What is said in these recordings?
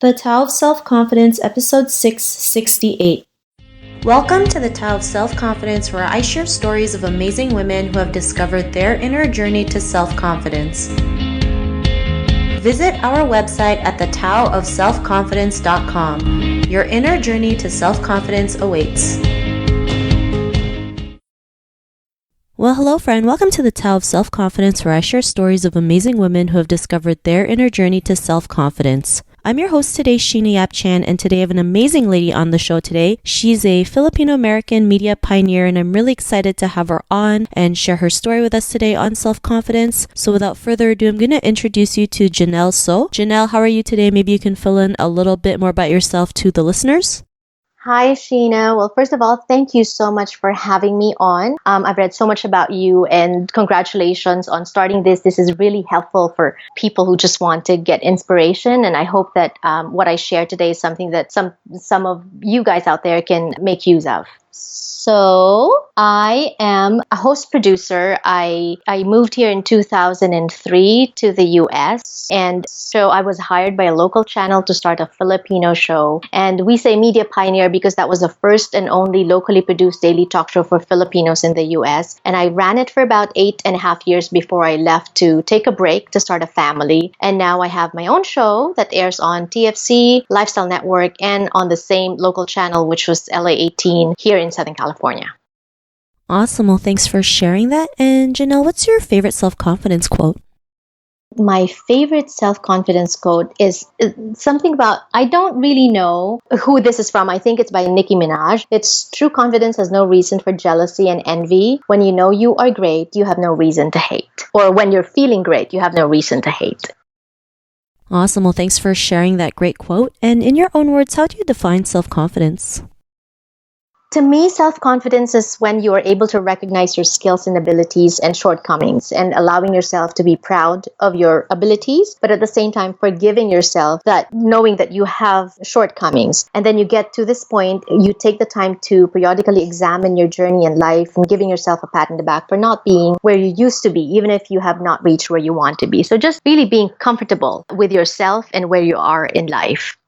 The Tao of Self-Confidence, Episode 668. Welcome to the Tao of Self-Confidence, where I share stories of amazing women who have discovered their inner journey to self-confidence. Visit our website at thetaoofselfconfidence.com. Your inner journey to self-confidence awaits. Well, hello friend. Welcome to the Tao of Self-Confidence, where I share stories of amazing women who have discovered their inner journey to self-confidence. I'm your host today, Sheena Yap Chan, and today I have an amazing lady on the show today. She's a Filipino American media pioneer, and I'm really excited to have her on and share her story with us today on self-confidence. So without further ado, I'm going to introduce you to Jannelle So. Jannelle, how are you today? Maybe you can fill in a little bit more about yourself to the listeners. Hi, Sheena. Well, first of all, thank you so much for having me on. I've read so much about you, and congratulations on starting this. This is really helpful for people who just want to get inspiration, and I hope that what I share today is something that some of you guys out there can make use of. So I am a host producer. I moved here in 2003 to the US, and so I was hired by a local channel to start a Filipino show. And we say media pioneer because that was the first and only locally produced daily talk show for Filipinos in the US. And I ran it for about 8.5 years before I left to take a break to start a family. And now I have my own show that airs on TFC, Lifestyle Network, and on the same local channel, which was LA18 here in Southern California. Awesome. Well, thanks for sharing that. And Jannelle, what's your favorite self-confidence quote? My favorite self-confidence quote is something about, I don't really know who this is from. I think it's by Nicki Minaj. It's true confidence has no reason for jealousy and envy. When you know you are great, you have no reason to hate. Or when you're feeling great, you have no reason to hate. Awesome. Well, thanks for sharing that great quote. And in your own words, how do you define self-confidence? To me, self-confidence is when you are able to recognize your skills and abilities and shortcomings and allowing yourself to be proud of your abilities, but at the same time forgiving yourself, that knowing that you have shortcomings. And then you get to this point, you take the time to periodically examine your journey in life and giving yourself a pat on the back for not being where you used to be, even if you have not reached where you want to be. So just really being comfortable with yourself and where you are in life.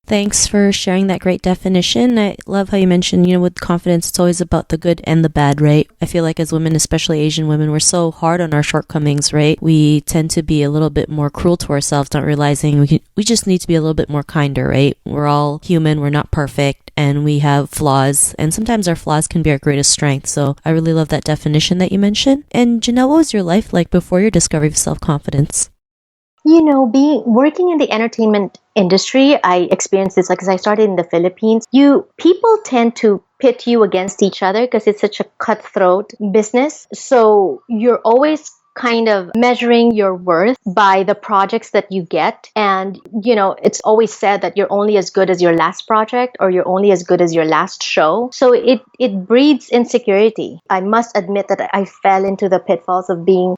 Thanks for sharing that great definition. I love how you mentioned, with confidence, it's always about the good and the bad, right? I feel like as women, especially Asian women, we're so hard on our shortcomings, right? We tend to be a little bit more cruel to ourselves, not realizing we just need to be a little bit more kinder, right? We're all human, we're not perfect, and we have flaws. And sometimes our flaws can be our greatest strength. So I really love that definition that you mentioned. And Jannelle, what was your life like before your discovery of self-confidence? Working in the entertainment industry, I experienced this because I started in the Philippines. People tend to pit you against each other because it's such a cutthroat business. So you're always kind of measuring your worth by the projects that you get. And, it's always said that you're only as good as your last project or you're only as good as your last show. So it breeds insecurity. I must admit that I fell into the pitfalls of being,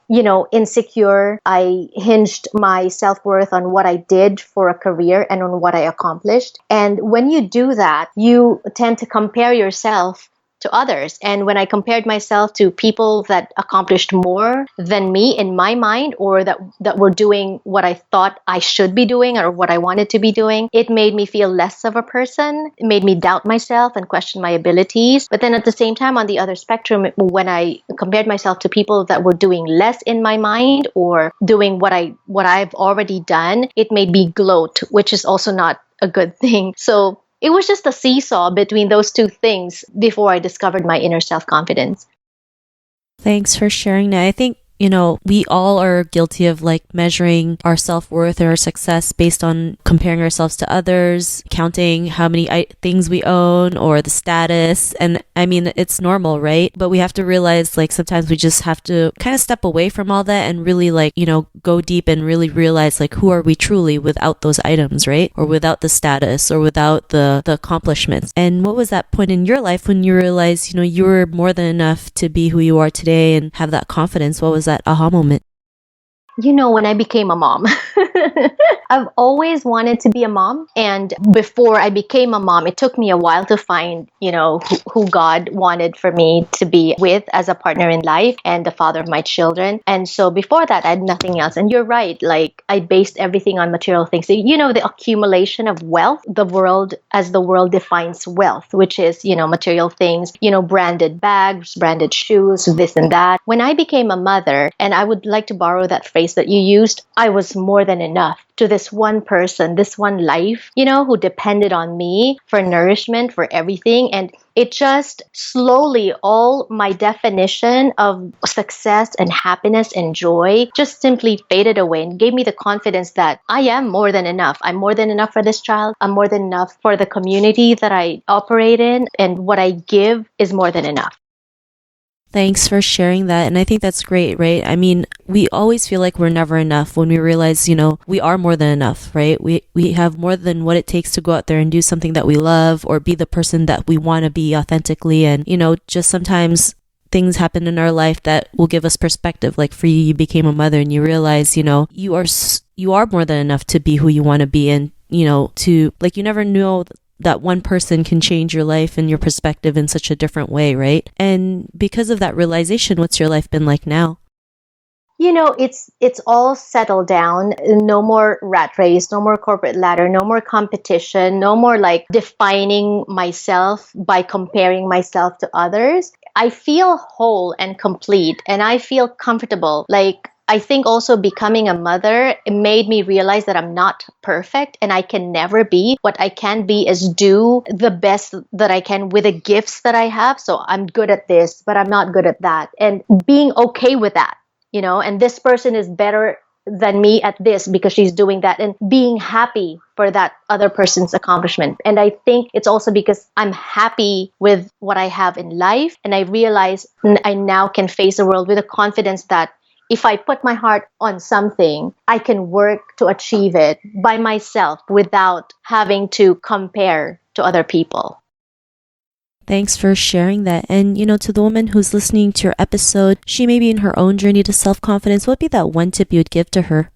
insecure. I hinged my self-worth on what I did for a career and on what I accomplished. And when you do that, you tend to compare yourself to others. And when I compared myself to people that accomplished more than me in my mind, or that were doing what I thought I should be doing or what I wanted to be doing, it made me feel less of a person. It made me doubt myself and question my abilities. But then at the same time, on the other spectrum, when I compared myself to people that were doing less in my mind or doing what I've already done, it made me gloat, which is also not a good thing. So it was just a seesaw between those two things before I discovered my inner self-confidence. Thanks for sharing that. I think, we all are guilty of measuring our self-worth or our success based on comparing ourselves to others, counting how many things we own or the status. And I mean, it's normal, right? But we have to realize sometimes we just have to kind of step away from all that and really go deep and really realize who are we truly without those items, right? Or without the status or without the accomplishments. And what was that point in your life when you realized, you were more than enough to be who you are today and have that confidence? What was that aha moment? When I became a mom, I've always wanted to be a mom. And before I became a mom, it took me a while to find, who God wanted for me to be with as a partner in life and the father of my children. And so before that, I had nothing else. And you're right, like I based everything on material things. So, the accumulation of wealth, as the world defines wealth, which is, material things, branded bags, branded shoes, this and that. When I became a mother, and I would like to borrow that phrase that you used, I was more than enough to this one person, this one life, who depended on me for nourishment, for everything. And it just slowly, all my definition of success and happiness and joy just simply faded away and gave me the confidence that I am more than enough. I'm more than enough for this child. I'm more than enough for the community that I operate in. And what I give is more than enough. Thanks for sharing that. And I think that's great, right? I mean, we always feel like we're never enough when we realize, we are more than enough, right? We have more than what it takes to go out there and do something that we love or be the person that we want to be authentically. And, just sometimes things happen in our life that will give us perspective. Like for you, you became a mother and you realize, you are more than enough to be who you want to be. And, you never know that one person can change your life and your perspective in such a different way, right? And because of that realization, what's your life been like now? It's all settled down. No more rat race, no more corporate ladder, no more competition, no more like defining myself by comparing myself to others. I feel whole and complete, and I feel comfortable. Like, I think also becoming a mother, it made me realize that I'm not perfect and I can never be. What I can be is do the best that I can with the gifts that I have. So I'm good at this, but I'm not good at that. And being okay with that, and this person is better than me at this because she's doing that, and being happy for that other person's accomplishment. And I think it's also because I'm happy with what I have in life. And I realize I now can face the world with a confidence that if I put my heart on something, I can work to achieve it by myself without having to compare to other people. Thanks for sharing that. And, to the woman who's listening to your episode, she may be in her own journey to self-confidence. What would be that one tip you would give to her?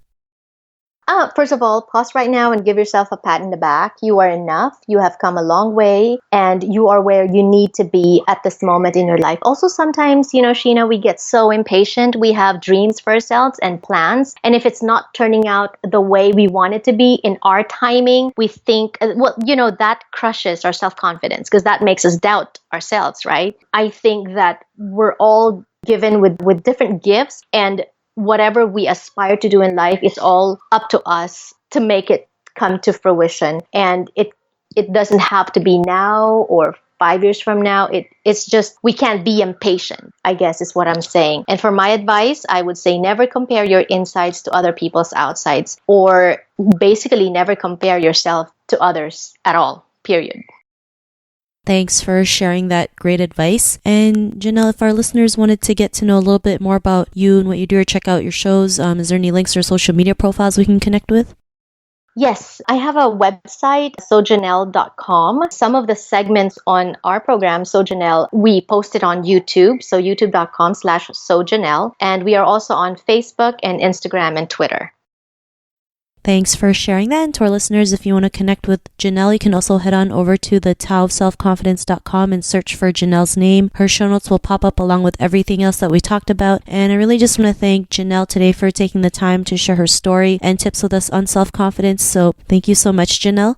First of all, pause right now and give yourself a pat in the back. You are enough. You have come a long way and you are where you need to be at this moment in your life. Also, sometimes, Sheena, we get so impatient. We have dreams for ourselves and plans. And if it's not turning out the way we want it to be in our timing, we think, that crushes our self-confidence because that makes us doubt ourselves, right? I think that we're all given with different gifts, and whatever we aspire to do in life, it's all up to us to make it come to fruition. And it doesn't have to be now or 5 years from now. It's just, we can't be impatient, I guess is what I'm saying. And for my advice, I would say never compare your insides to other people's outsides, or basically never compare yourself to others at all, period. Thanks for sharing that great advice. And Jannelle, if our listeners wanted to get to know a little bit more about you and what you do or check out your shows, is there any links or social media profiles we can connect with? Yes, I have a website, sojannelle.com. Some of the segments on our program, So Jannelle, we post it on YouTube, so youtube.com/sojannelle. And we are also on Facebook and Instagram and Twitter. Thanks for sharing that. And to our listeners, if you want to connect with Jannelle, you can also head on over to the taoofselfconfidence.com and search for Jannelle's name. Her show notes will pop up along with everything else that we talked about. And I really just want to thank Jannelle today for taking the time to share her story and tips with us on self-confidence. So thank you so much, Jannelle.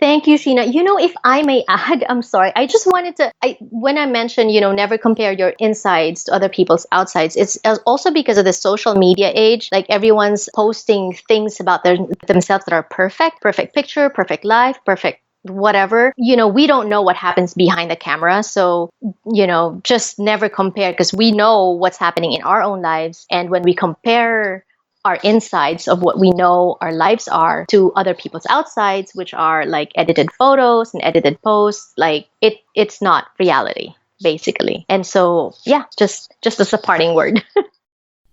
Thank you, Sheena. If I may add, I'm sorry. I just wanted to, when I mentioned, never compare your insides to other people's outsides, it's also because of the social media age. Like, everyone's posting things about themselves that are perfect picture, perfect life, perfect whatever. We don't know what happens behind the camera. So, just never compare, because we know what's happening in our own lives. And when we compare our insides of what we know our lives are to other people's outsides, which are like edited photos and edited posts, like it's not reality, basically. And so, yeah, just as a parting word.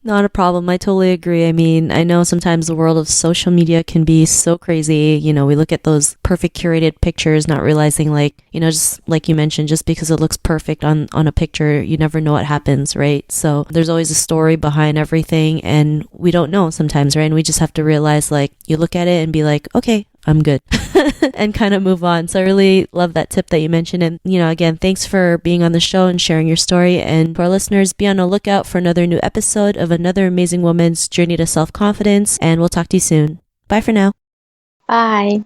Not a problem. I totally agree. I mean, I know sometimes the world of social media can be so crazy. You know, we look at those perfect curated pictures, not realizing like, you know, just like you mentioned, just because it looks perfect on a picture, you never know what happens, right? So there's always a story behind everything and we don't know sometimes, right? And we just have to realize like, you look at it and be like, okay, I'm good and kind of move on. So I really love that tip that you mentioned. And, you know, again, thanks for being on the show and sharing your story. And for our listeners, be on the lookout for another new episode of another amazing woman's journey to self-confidence. And we'll talk to you soon. Bye for now. Bye.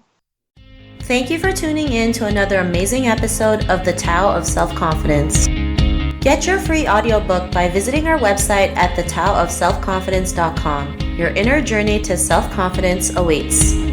Thank you for tuning in to another amazing episode of The Tao of Self-Confidence. Get your free audiobook by visiting our website at thetaoofselfconfidence.com. Your inner journey to self-confidence awaits.